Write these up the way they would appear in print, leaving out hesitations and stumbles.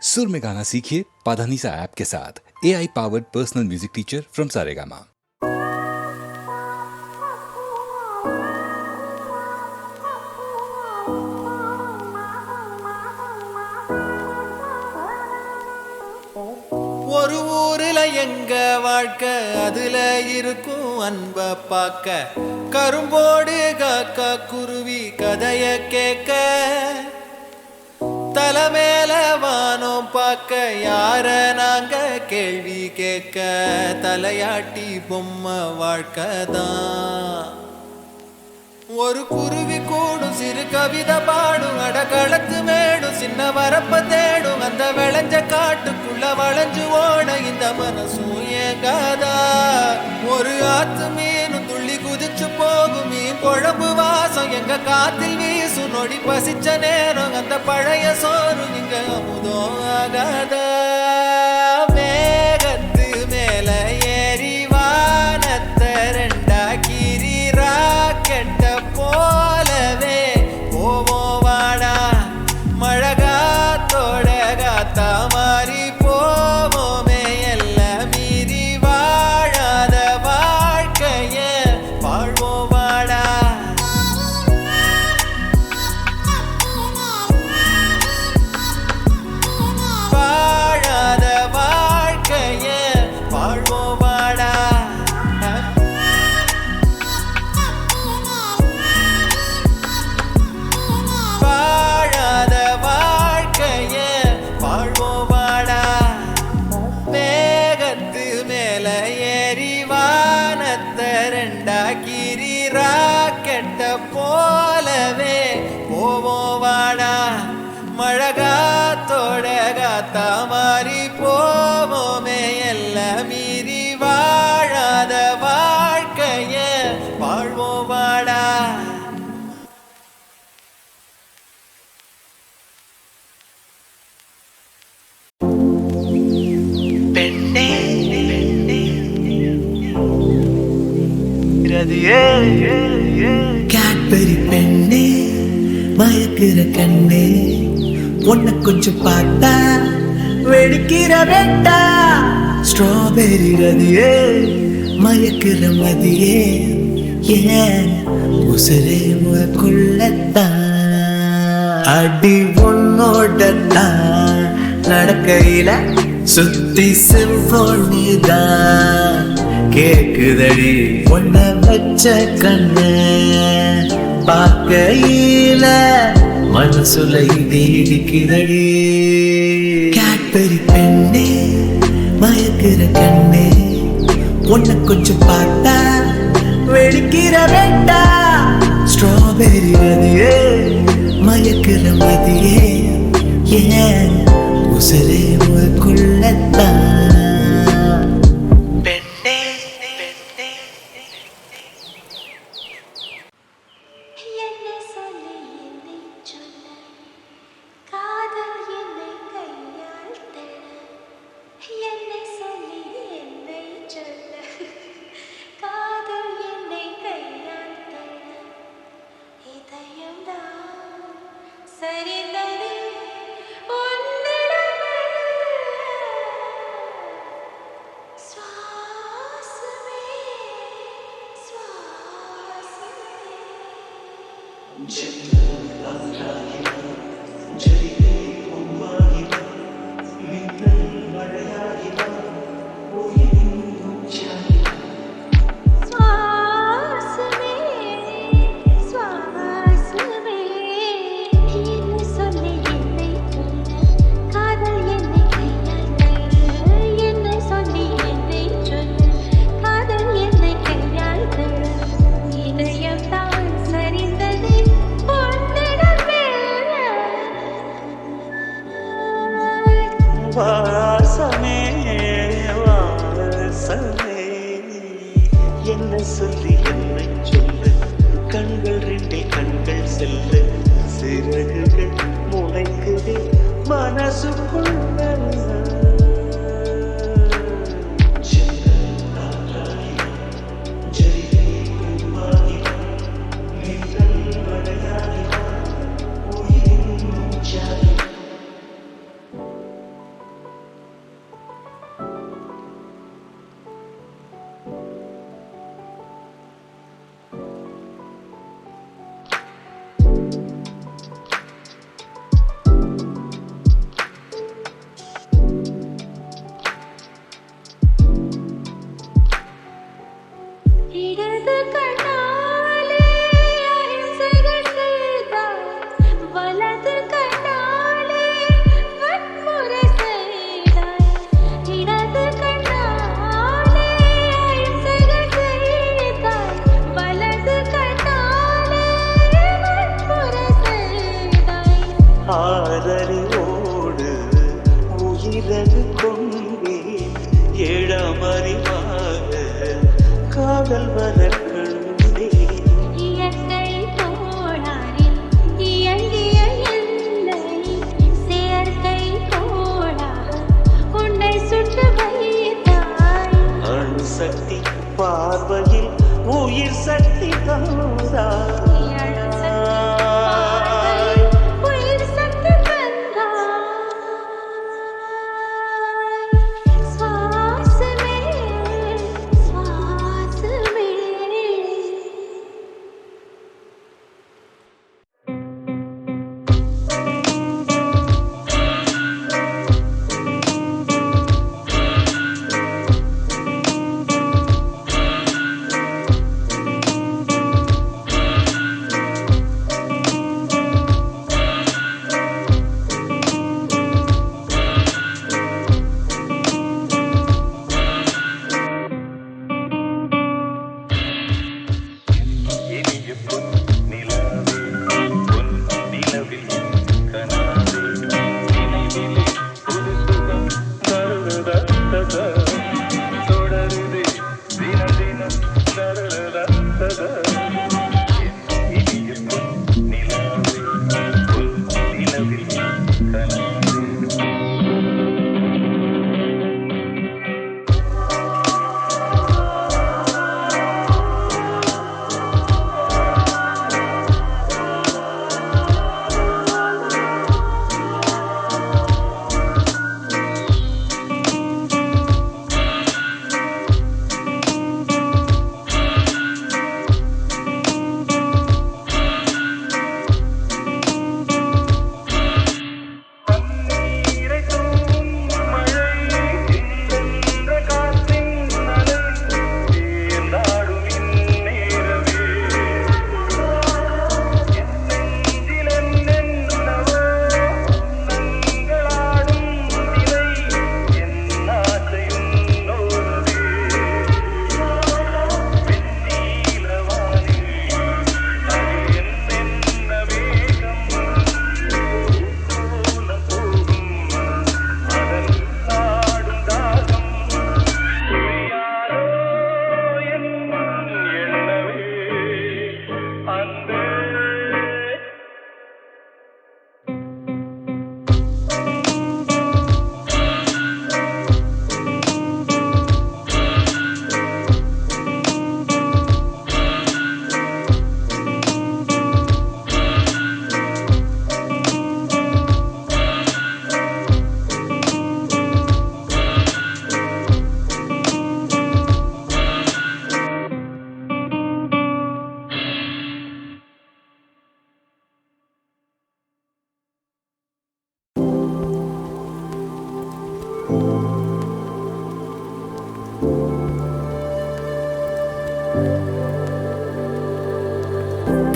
सुर में गाना सीखिए पाधानीसा ऐप के साथ। AI powered personal music teacher from Saregama. ஒரு ஊருல எங்க வாழ்க்கை அதுல இருக்கும் அன்ப பார்க்க கரும்போடு காக்கா குருவி கதைய கேட்க தலைமேல வானம் பார்க்க யார நாங்க கேள்வி கேட்க தலையாட்டி பொம்மை வாழ்க்கை தான். ஒரு குருவி கூடும் சிறு கவிதை பாடும் அடகளத்து மேடும் சின்ன வரப்ப தேடும் அந்த விளைஞ்ச காட்டுக்குள்ள வளைஞ்சு ஓட இந்த மனசும் ஏங்காதா. ஒரு ஆத்து மீனும் துள்ளி குதிச்சு போகும் மீன் குழம்பு வாசம் எங்க காத்தில் வீசும் நொடி பசிச்ச நேரம் அந்த பழைய சோறும் இங்க அமுதம் ஆகாதா. மேகத்து மேல ஏறி வானத்தை ரெண்டா கீரி ராக்கெட்ட போலவே போவோம் வாடா மழகாத்தோட காத்தா மாறி போவோமே எல்லாம் மீறி வாழாத வாழ்க்கைய வாழ்வோம் வாடா. வாழாத வாழ்க்கைய வாழ்வோம் வாடா. வாழாத வாழ்க்கைய வாழ்வோம் வாடா. மேகத்து மேல ஏறி வானத்தை ரெண்டா கீரி ராக்கெட்ட போலவே போவோம் வாடா மழகாத்தோட காத்தா மாறி போவோமே எல்லாம் மீறி வாழாத வாழ்க்கைய வாழ்வோம் வாடா. பெண்ணே கேட்பரி பெண்ணே மயக்கிற கண்ணே உன்னை கொஞ்சம் பார்த்தா வெடிக்கிற வெட்டா. ஸ்ட்ராபெரி ரதியே மயக்கிற மதியே ஏன் உசுரே முகக்குள்ளத்தான். அடி உன்னோடத்தான் நடக்கையில சுத்தி சிம்பொனிதான் கேக்குதடி உன்னை வச்ச கண்ணு பார்க்கையில மனசுல இடிக்கிறடி. கேட்பரி பெண்ணே மயக்கிற கண்ணே உன்னை கொஞ்சம் பார்த்தா வெடிக்கிற வெட்டா. ஸ்ட்ராபெரி ரதியே மயக்கிற மதியே ஏன் உசுரே முகக்குள்ளத்தான். வாசமே வாசமே என்ன சொல்லி என்னை சொல்லு கண்கள் ரெண்டில் கண்கள் செல்லு சிறகுகள் முளைக்குதே மனசுக்குள்ள. சிறகு கொண்டே ஏழாம் அறிவாக காதல் வளர்க்கணுமே. இயற்கை கோளாறில் இயங்கிய என்னை செயற்கை கோளாக உன்னை சுட்டு வைத்தாய். அணு சக்தி பார்வையில் உயிர் சக்தி தந்தாய். உயிர் சக்தி தந்தாய். சுவாசமே சுவாசமே.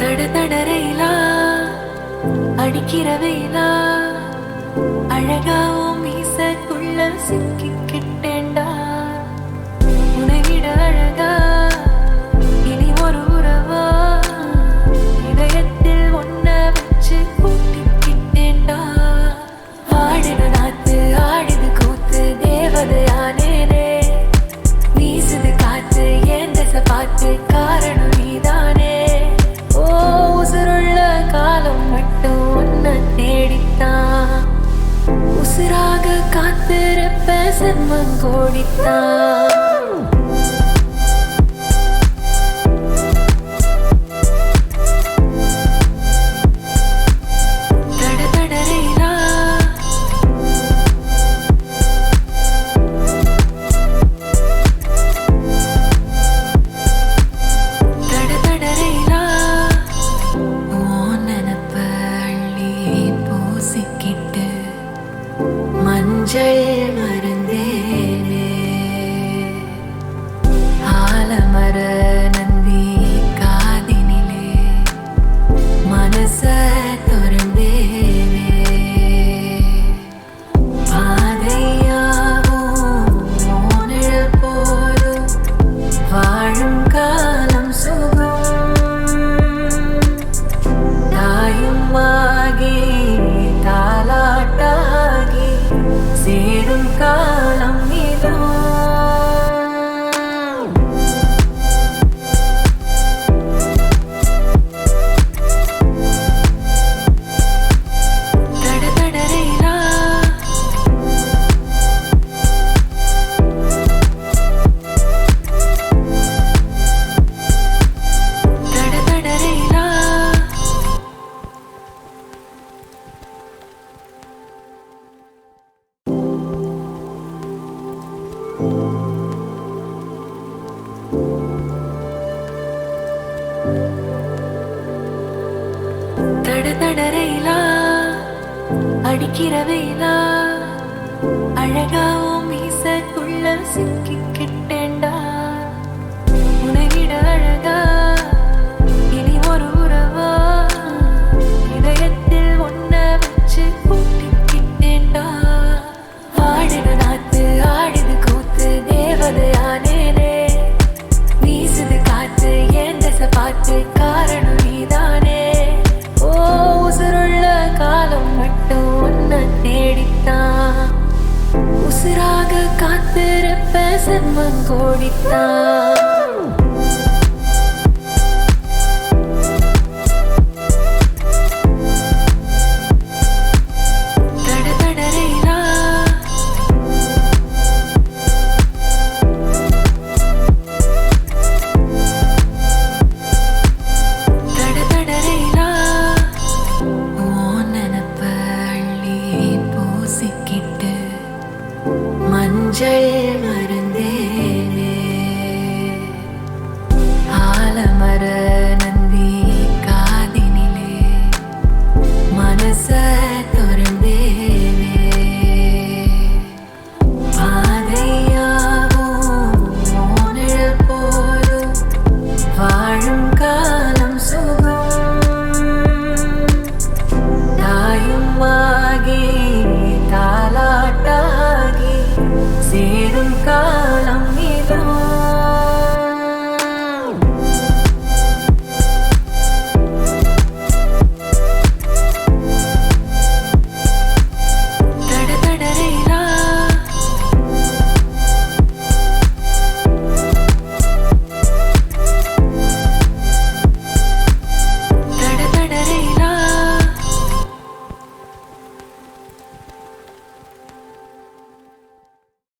தடதடரையிலா அடிக்கிற வெயிலா அழகாவும் மீசக்குள்ள சிக்கிக்கிட்டேண்டா உனவிட அழகா இனி ஒரு உறவா இதயத்தில் ஒன்ன வச்சு கூட்டிக்கிட்டேண்டா ஆடுது நாத்து ஆடுது கூத்து தேவதையானேனே வீசுது காத்து ஏன் திசை பார்த்து காரணம் நீதானே உசுருள்ள காலம் மட்டும் உன்னை தேடித்தான் உசுராக காத்திருப்ப செம்மன் கோடித்தான் தாலாட்டாகி சேரும் காலம் இதோ தடதடரைலா தடதடரைலா தடதடரைலா அடிக்கிற வெயிலா அழகாவும் மீசக்குள்ள சிக்கிக்கிட்டேண்டா உன்னை விட அழகா இனி ஒரு உறவா இதயத்தில் ஒன்ன வச்சு கூட்டிக்கிட்டேண்டா ஆடுது நாத்து ஆடுது கூத்து தேவதையானேனே வீசுது காத்து என் தசை பார்த்து காரணம் நீதானே ஓ உசுருள்ள காலம் மட்டும் உன்னை தேடித்தான் உசுராக காத்திருப்ப செம்மன் கோடித்தான் தடதடரைலா தடதடரைலா உன் நினப்ப அள்ளி பூசிக்கிட்டு மஞ்சள் மருந்து